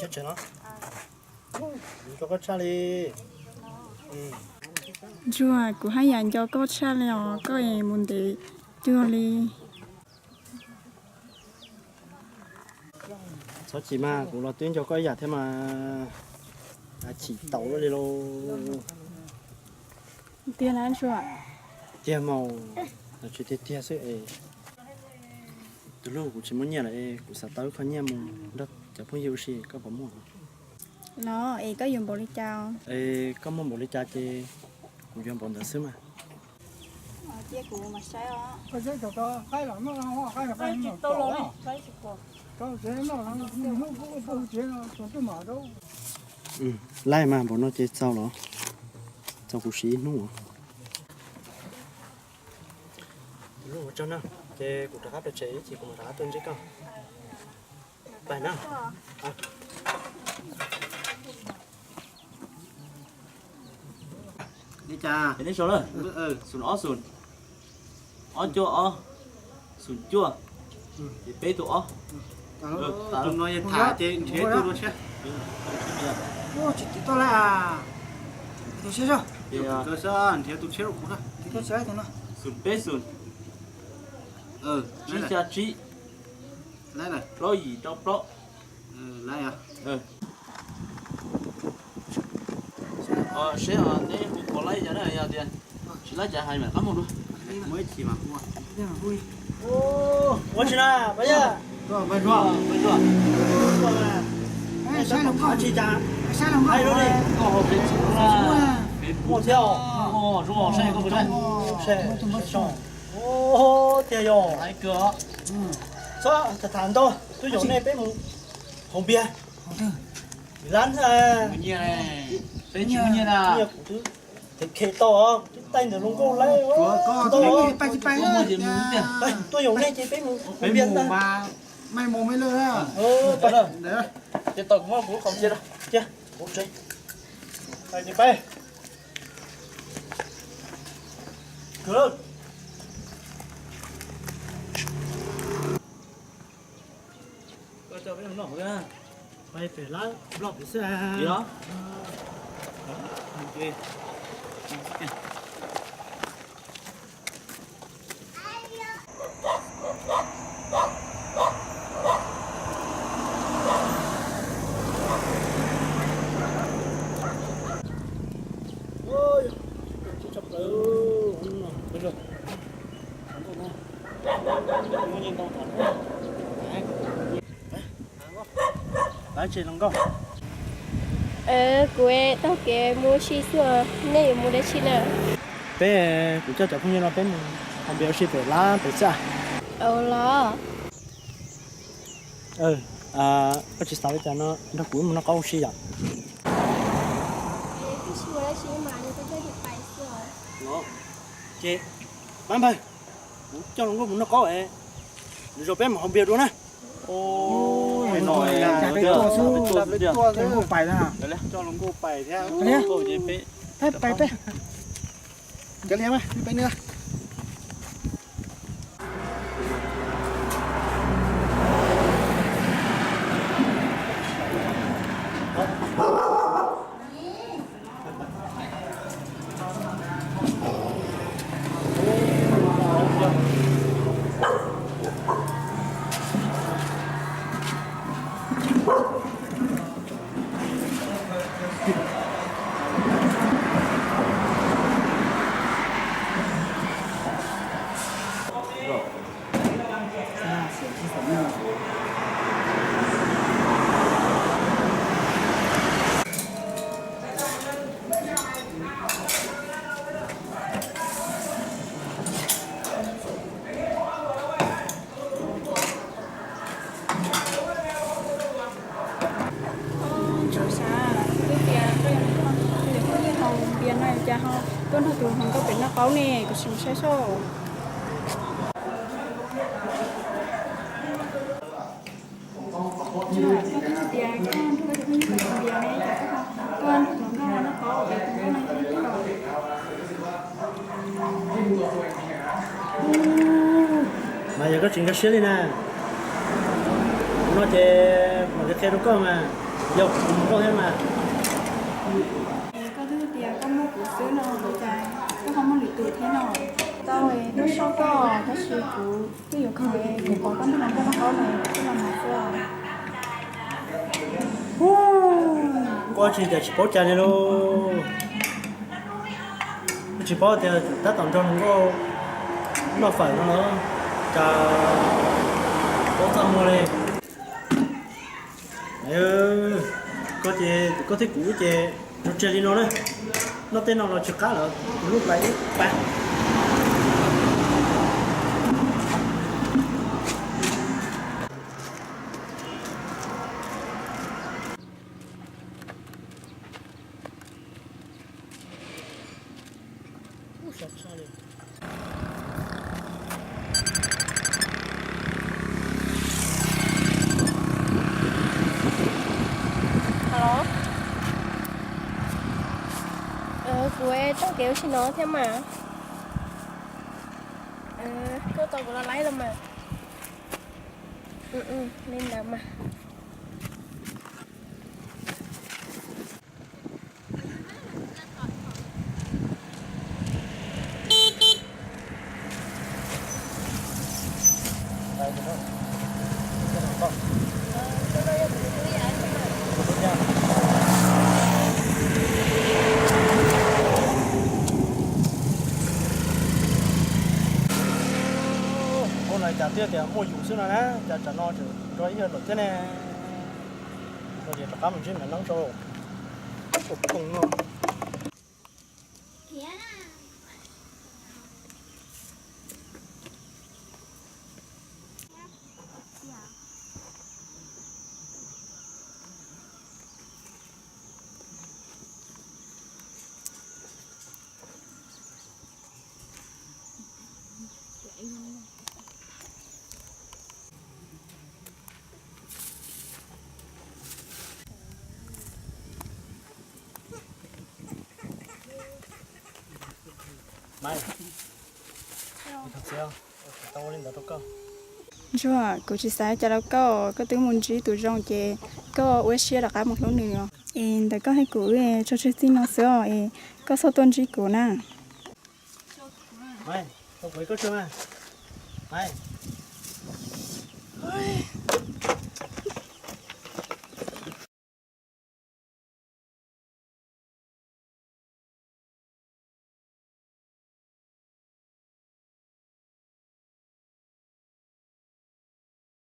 chết chết nó cho có cha đi chua của hai nhà cho có cha leo có em muốn để chua đi sao chỉ mà cũng là tuyên cho có giả thế mà chỉ tàu nó đi luôn tiền ăn chua tiền màu là chuyện tiền sự ấy từ lúc cũng chỉ muốn nhà này cũng sẽ tới khoan nhà mùng đấtจะพูดยูชีก็ผมหมด nó ấy có dùng bò đi chào ก็มองบริจาคกูยอมบอลแต่ซื้อมา chia của mà sai ó cái cái cái cái là nó hoa cái là cái nó to lắm cái cái nó là nó không chế nó còn cái mà đâu ไล่มาบอลnóจะเจ้าเหรอเจ้ากูชีนู่นลูกเจ้าน่ะเจ้กูจะขับไปเฉยจีกูมาหาตัวนี้ก็ไปนะนี่จ้า Thế đấy số rồi, sùn ó sùn, ó chua ó, sùn chua, thì bé tụ ó, tụi nó thả trên thế tụi nó chết, ô chỉ to lại à tôi chết rồi thì cơ sở thế tụi chết rồi cũng thì tôi chết thì nó sùn bé sùn, trí cha trí, lại này lo gì trong đó, lại à sẽ nếu còn lấy cho nó là tiền, chỉ lấy trả hai mà cắm một luôn, mới chỉ mà mua thế mà vui ô chị nào bây giờ rồi bây rồi, giờ bây giờ, sai lầm không chị cha sai lầm không ai đó đi mua theo rồi sai có phải đây, xe xong ô theo rồi hai cửa, sao thật thản đâu tôi dùng này bé mùng hồng bia lăn à như như này, bé chịu như nào, nhiều cụ thứ thì kệ to cái tay nó lông cô lấy có to cái bay có một điểm đúng tiền, đây tôi dùng này chị bé mùng bé hồng bia mù ta mà mày mù mới lơ á bắt đầu đấy cái tầng của cũng không chết đâu, chưa bố chơi đây chị bé good có cho bé nọ ra. bay phải lá lọp để xe Gì đó? Ok. ôi chụp từ bây giờ nhìn tao thẳng đấy chị lòng con quê tao kể mua chi xưa này mua đấy chi nè bé cũng cho cháu không như nó bé không biết chị phải lá phải xa lo có chị sao cho nó cũng nó có gì à cái chi mua đấy chi mà như tôi thấy được bài xưa nó chị bán bay cho nó có vậy rồi bé mà không biết luôn á Phải nói cái được. to su Tốt cái được. to cái ngô bài ra Đấy đấy. cho nó cô bảy theo Thế Cô chế bé. bay cái liếm á bay nữa tuần thật tuần không có biển nó có nè có sự sai số mà giờ có chuyện cái xíu đi nè nó chơi một cái khe đó có mà dầu cũng có thế mà có thứ tiền có mua của xứ nào của trái có không mua lụy tụi thế nào tao ấy nó sau có nó sư của cái yêu cầu ấy của có con nó có này cái là mà có chuyện chỉ bảo trả này luôn chỉ bảo thì ta tổng trong nó phải nó trả có tham mua đi có thể cũ chơi nó chơi đi nó đấy nó tên nó là chữ cá là lúc đấy bạn Alo. Của em tao kéo xin nó thế mà. Cô tao cũng lấy lắm mà. Nên là mà. con này trả tiền thì mua chủ xưa này á trả nó chứ rồi giờ được thế này rồi thì cả mình chuyện là nóng rồi cùng luôn mày thật sao tao lên đó tao cơ chưa cô chỉ sai cho nó có tiếng muốn chỉ tụi rong chè có uống xia là cả một lúc nữa em đã có hai củ cho chơi tin nó sữa có số tuần chỉ củ nè mày tao phải có chưa mày mày